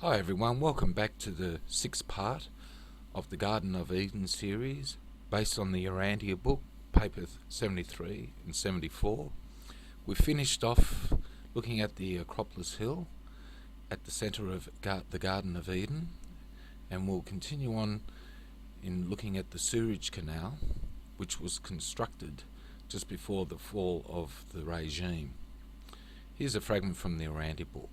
Hi everyone, welcome back to the sixth part of the Garden of Eden series based on the Urantia Book, paper 73 and 74. We finished off looking at the Acropolis Hill at the centre of the Garden of Eden, and we'll continue on in looking at the sewerage canal which was constructed just before the fall of the regime. Here's a fragment from the Urantia Book.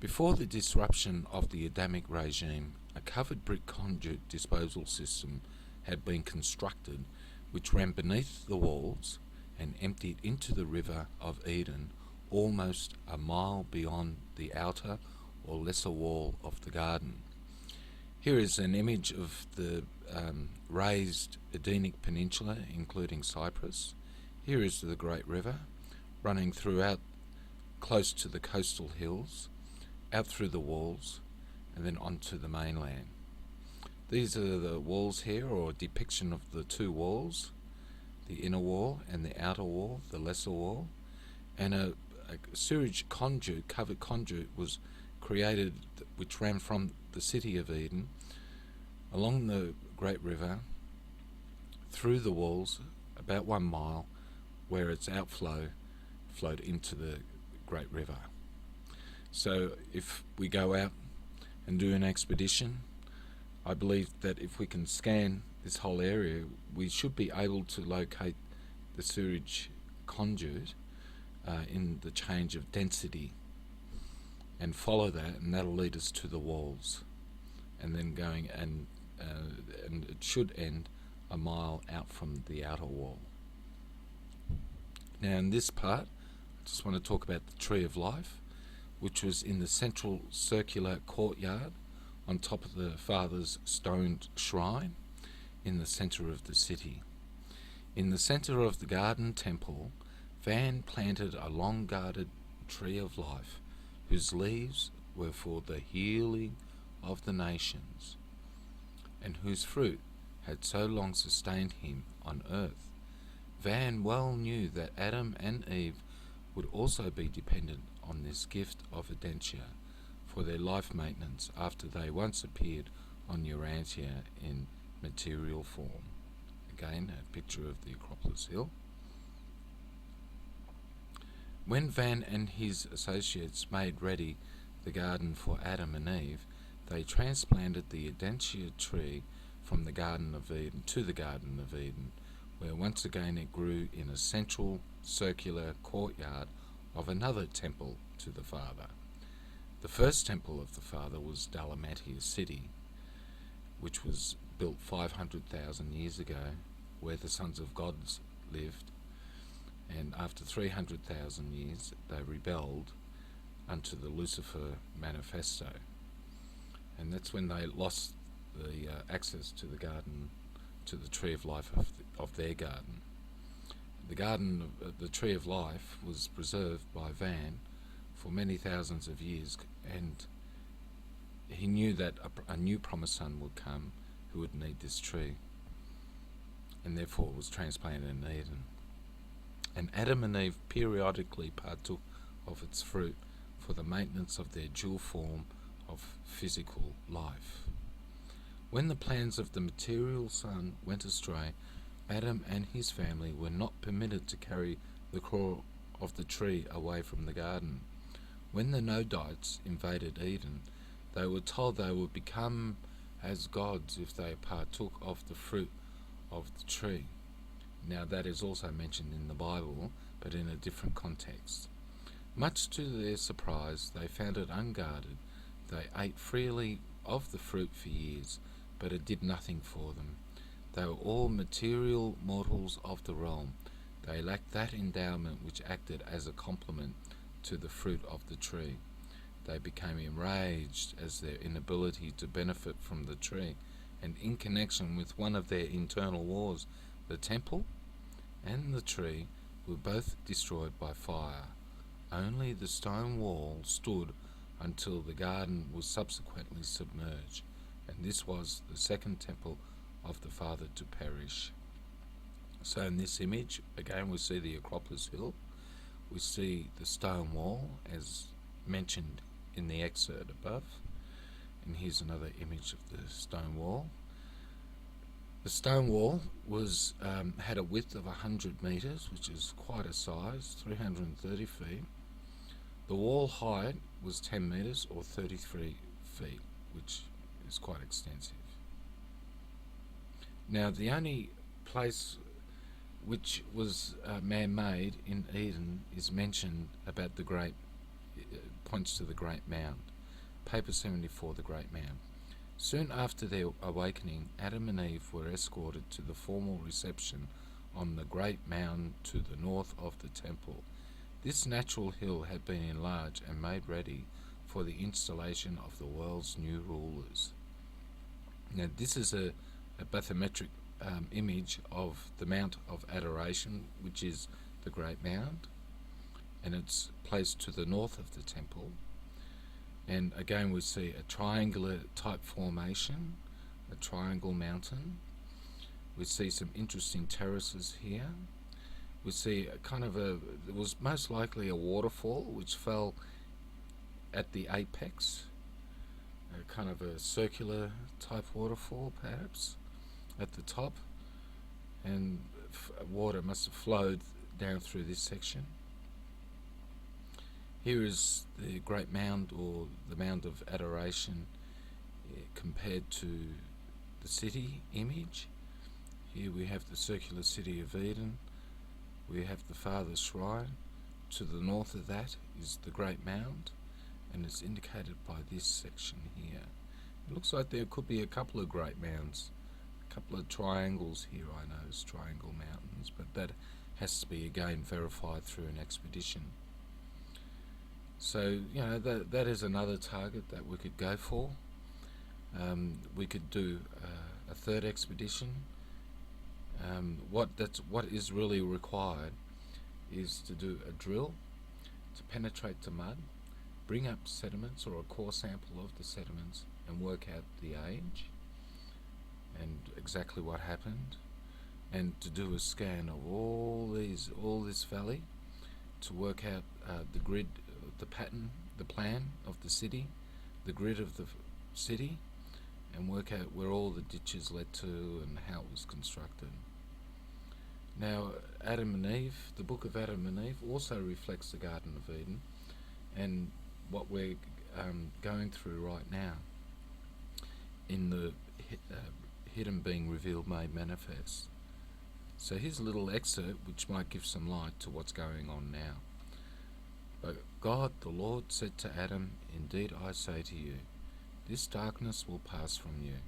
Before the disruption of the Adamic regime, a covered brick conduit disposal system had been constructed which ran beneath the walls and emptied into the river of Eden almost a mile beyond the outer or lesser wall of the garden. Here is an image of the raised Edenic peninsula, including Cyprus. Here is the great river running throughout close to the coastal hills, out through the walls, and then onto the mainland. These are the walls here, or a depiction of the two walls, the inner wall and the outer wall, the lesser wall. And a sewage conduit, covered conduit, was created which ran from the city of Eden along the great river through the walls about 1 mile, where its outflow flowed into the great river. So if we go out and do an expedition, I believe that if we can scan this whole area, we should be able to locate the sewage conduit in the change of density and follow that, and that'll lead us to the walls, and then going and it should end a mile out from the outer wall. Now in this part, I just want to talk about the Tree of Life, which was in the central circular courtyard on top of the Father's stone shrine in the centre of the city. In the centre of the garden temple, Van planted a long-guarded tree of life, whose leaves were for the healing of the nations, and whose fruit had so long sustained him on earth. Van well knew that Adam and Eve would also be dependent on this gift of Urantia for their life maintenance after they once appeared on Urantia in material form. Again, a picture of the Acropolis Hill. When Van and his associates made ready the garden for Adam and Eve, they transplanted the Urantia tree from the Garden of Eden to the Garden of Eden, where once again it grew in a central circular courtyard of another temple to the Father. The first temple of the Father was Dalmatia City, which was built 500,000 years ago, where the sons of God lived, and after 300,000 years they rebelled unto the Lucifer Manifesto, and that's when they lost the access to the garden, to the Tree of Life of their garden. The garden, the Tree of Life, was preserved by Van for many thousands of years, and he knew that a new promised son would come who would need this tree, and therefore it was transplanted in Eden. And Adam and Eve periodically partook of its fruit for the maintenance of their dual form of physical life. When the plans of the material son went astray, Adam and his family were not permitted to carry the core of the tree away from the garden. When the Nodites invaded Eden, they were told they would become as gods if they partook of the fruit of the tree. Now that is also mentioned in the Bible, but in a different context. Much to their surprise, they found it unguarded. They ate freely of the fruit for years, but it did nothing for them. They were all material mortals of the realm. They lacked that endowment which acted as a complement to the fruit of the tree. They became enraged as their inability to benefit from the tree, and in connection with one of their internal wars, the temple and the tree were both destroyed by fire. Only the stone wall stood until the garden was subsequently submerged, and this was the second temple of the Father to perish. So in this image, again we see the Acropolis Hill, we see the stone wall as mentioned in the excerpt above, And here's another image of the stone wall. The stone wall was had a width of 100 metres, which is quite a size, 330 feet. The wall height was 10 metres or 33 feet, which is quite extensive. Now, the only place which was man-made in Eden is mentioned about the great, points to the Great Mound. Paper 74, the Great Mound. Soon after their awakening, Adam and Eve were escorted to the formal reception on the Great Mound to the north of the temple. This natural hill had been enlarged and made ready for the installation of the world's new rulers. Now, this is a bathymetric image of the Mount of Adoration, which is the Great Mound, and it's placed to the north of the temple. And again, we see a triangular type formation, a triangle mountain. We see some interesting terraces here. We see a kind of it was most likely a waterfall which fell at the apex, a kind of a circular type waterfall perhaps at the top, and water must have flowed down through this section. Here is the Great Mound, or the Mound of Adoration, compared to the city image. Here we have the circular city of Eden. We have the Father's Shrine. To the north of that is the Great Mound, and it's indicated by this section here. It looks like there could be a couple of great mounds, a couple of triangles here, I know, as triangle mountains, but that has to be again verified through an expedition. So, that is another target that we could go for. We could do a third expedition. What is really required is to do a drill to penetrate the mud, bring up sediments or a core sample of the sediments, and work out the age and exactly what happened, and to do a scan of all this valley to work out the grid, the pattern, the plan of the city, the grid of the city, and work out where all the ditches led to and how it was constructed. Now, Adam and Eve, the book of Adam and Eve also reflects the Garden of Eden and what we're going through right now in the hidden being revealed, made manifest. So here's a little excerpt which might give some light to what's going on now. But God, the Lord, said to Adam, "Indeed I say to you, this darkness will pass from you.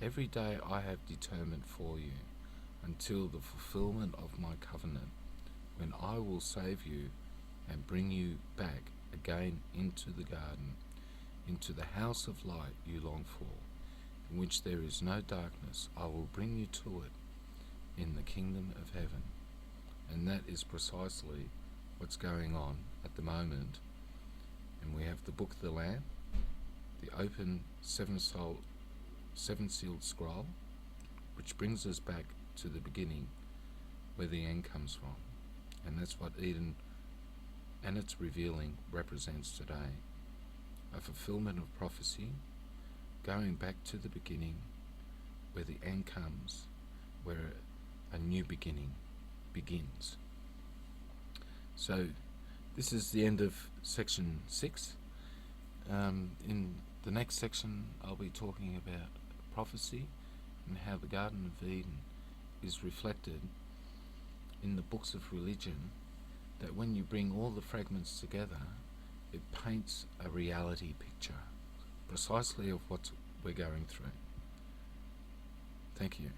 Every day I have determined for you, until the fulfillment of my covenant, when I will save you and bring you back again into the garden, into the house of light you long for, in which there is no darkness. I will bring you to it in the kingdom of heaven." And that is precisely what's going on at the moment. And we have the book of the Lamb, the open seven-sealed scroll, which brings us back to the beginning, where the end comes from. And that's what Eden and its revealing represents today. A fulfillment of prophecy, going back to the beginning, where the end comes, where a new beginning begins. So this is the end of section 6. In the next section I'll be talking about prophecy and how the Garden of Eden is reflected in the books of religion, that when you bring all the fragments together, it paints a reality picture precisely of what we're going through. Thank you.